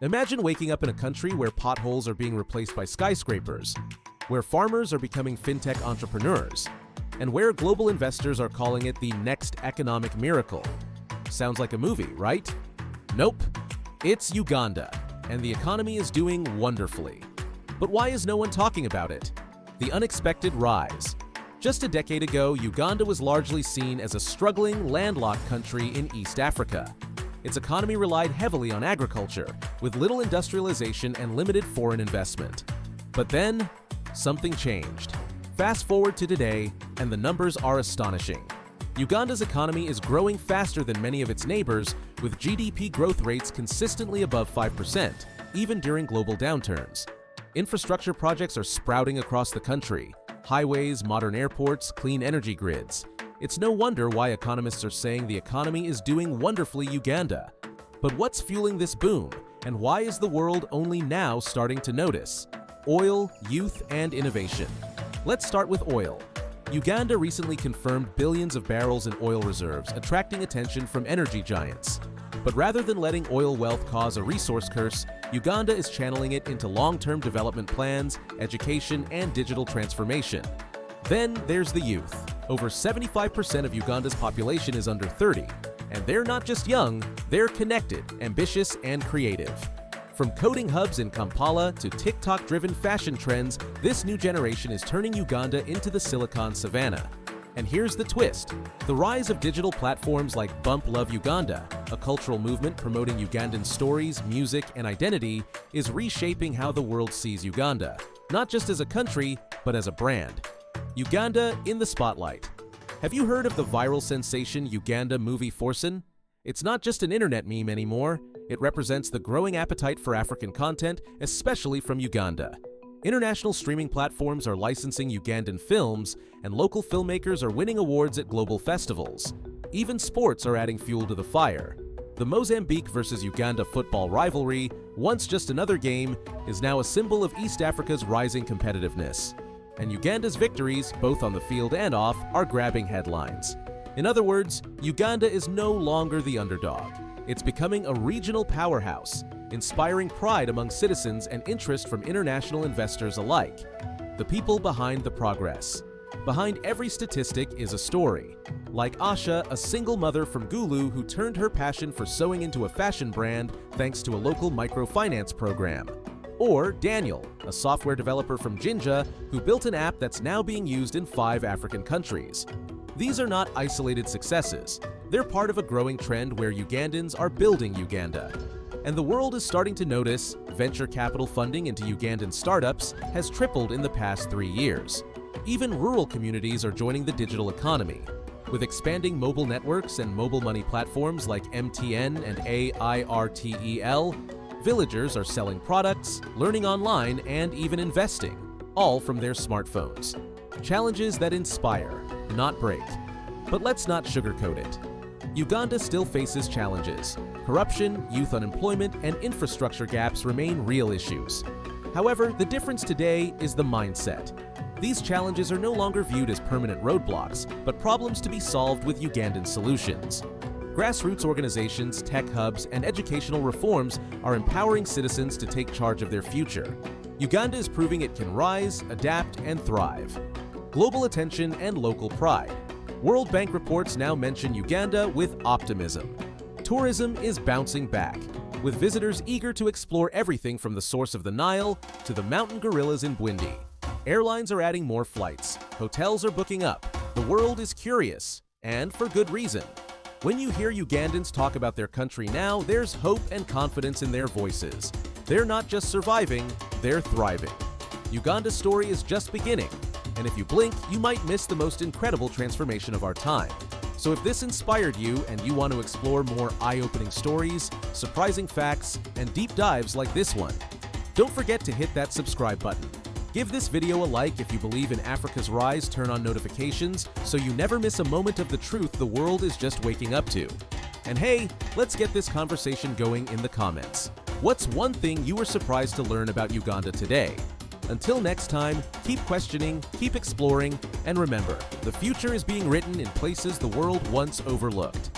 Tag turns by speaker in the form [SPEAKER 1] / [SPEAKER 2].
[SPEAKER 1] Imagine waking up in a country where potholes are being replaced by skyscrapers, where farmers are becoming fintech entrepreneurs, and where global investors are calling it the next economic miracle. Sounds like a movie, right? Nope. It's Uganda, and the economy is doing wonderfully. But why is no one talking about it? The unexpected rise. Just a decade ago, Uganda was largely seen as a struggling, landlocked country in East Africa. Its economy relied heavily on agriculture, with little industrialization and limited foreign investment. But then, something changed. Fast forward to today, and the numbers are astonishing. Uganda's economy is growing faster than many of its neighbors, with GDP growth rates consistently above 5%, even during global downturns. Infrastructure projects are sprouting across the country: highways, modern airports, clean energy grids. It's no wonder why economists are saying the economy is doing wonderfully Uganda. But what's fueling this boom, and why is the world only now starting to notice? Oil, youth, and innovation. Let's start with oil. Uganda recently confirmed billions of barrels in oil reserves, attracting attention from energy giants. But rather than letting oil wealth cause a resource curse, Uganda is channeling it into long-term development plans, education, and digital transformation. Then there's the youth. Over 75% of Uganda's population is under 30, and they're not just young, they're connected, ambitious, and creative. From coding hubs in Kampala to TikTok-driven fashion trends, this new generation is turning Uganda into the Silicon Savannah. And here's the twist. The rise of digital platforms like Bump Love Uganda, a cultural movement promoting Ugandan stories, music, and identity, is reshaping how the world sees Uganda, not just as a country, but as a brand. Uganda in the spotlight. Have you heard of the viral sensation Uganda movie Forsen? It's not just an internet meme anymore. It represents the growing appetite for African content, especially from Uganda. International streaming platforms are licensing Ugandan films, and local filmmakers are winning awards at global festivals. Even sports are adding fuel to the fire. The Mozambique versus Uganda football rivalry, once just another game, is now a symbol of East Africa's rising competitiveness. And Uganda's victories, both on the field and off, are grabbing headlines. In other words, Uganda is no longer the underdog. It's becoming a regional powerhouse, inspiring pride among citizens and interest from international investors alike. The people behind the progress. Behind every statistic is a story. Like Asha, a single mother from Gulu who turned her passion for sewing into a fashion brand thanks to a local microfinance program. Or Daniel, a software developer from Jinja who built an app that's now being used in 5 African countries. These are not isolated successes. They're part of a growing trend where Ugandans are building Uganda. And the world is starting to notice venture capital funding into Ugandan startups has tripled in the past 3 years. Even rural communities are joining the digital economy. With expanding mobile networks and mobile money platforms like MTN and AIRTEL, villagers are selling products, learning online, and even investing, all from their smartphones. Challenges that inspire, not break. But let's not sugarcoat it. Uganda still faces challenges. Corruption, youth unemployment, and infrastructure gaps remain real issues. However, the difference today is the mindset. These challenges are no longer viewed as permanent roadblocks, but problems to be solved with Ugandan solutions. Grassroots organizations, tech hubs, and educational reforms are empowering citizens to take charge of their future. Uganda is proving it can rise, adapt, and thrive. Global attention and local pride. World Bank reports now mention Uganda with optimism. Tourism is bouncing back, with visitors eager to explore everything from the source of the Nile to the mountain gorillas in Bwindi. Airlines are adding more flights, hotels are booking up, the world is curious, and for good reason. When you hear Ugandans talk about their country now, there's hope and confidence in their voices. They're not just surviving, they're thriving. Uganda's story is just beginning, and if you blink, you might miss the most incredible transformation of our time. So if this inspired you and you want to explore more eye-opening stories, surprising facts, and deep dives like this one, don't forget to hit that subscribe button. Give this video a like if you believe in Africa's rise, turn on notifications so you never miss a moment of the truth the world is just waking up to. And hey, let's get this conversation going in the comments. What's one thing you were surprised to learn about Uganda today? Until next time, keep questioning, keep exploring, and remember, the future is being written in places the world once overlooked.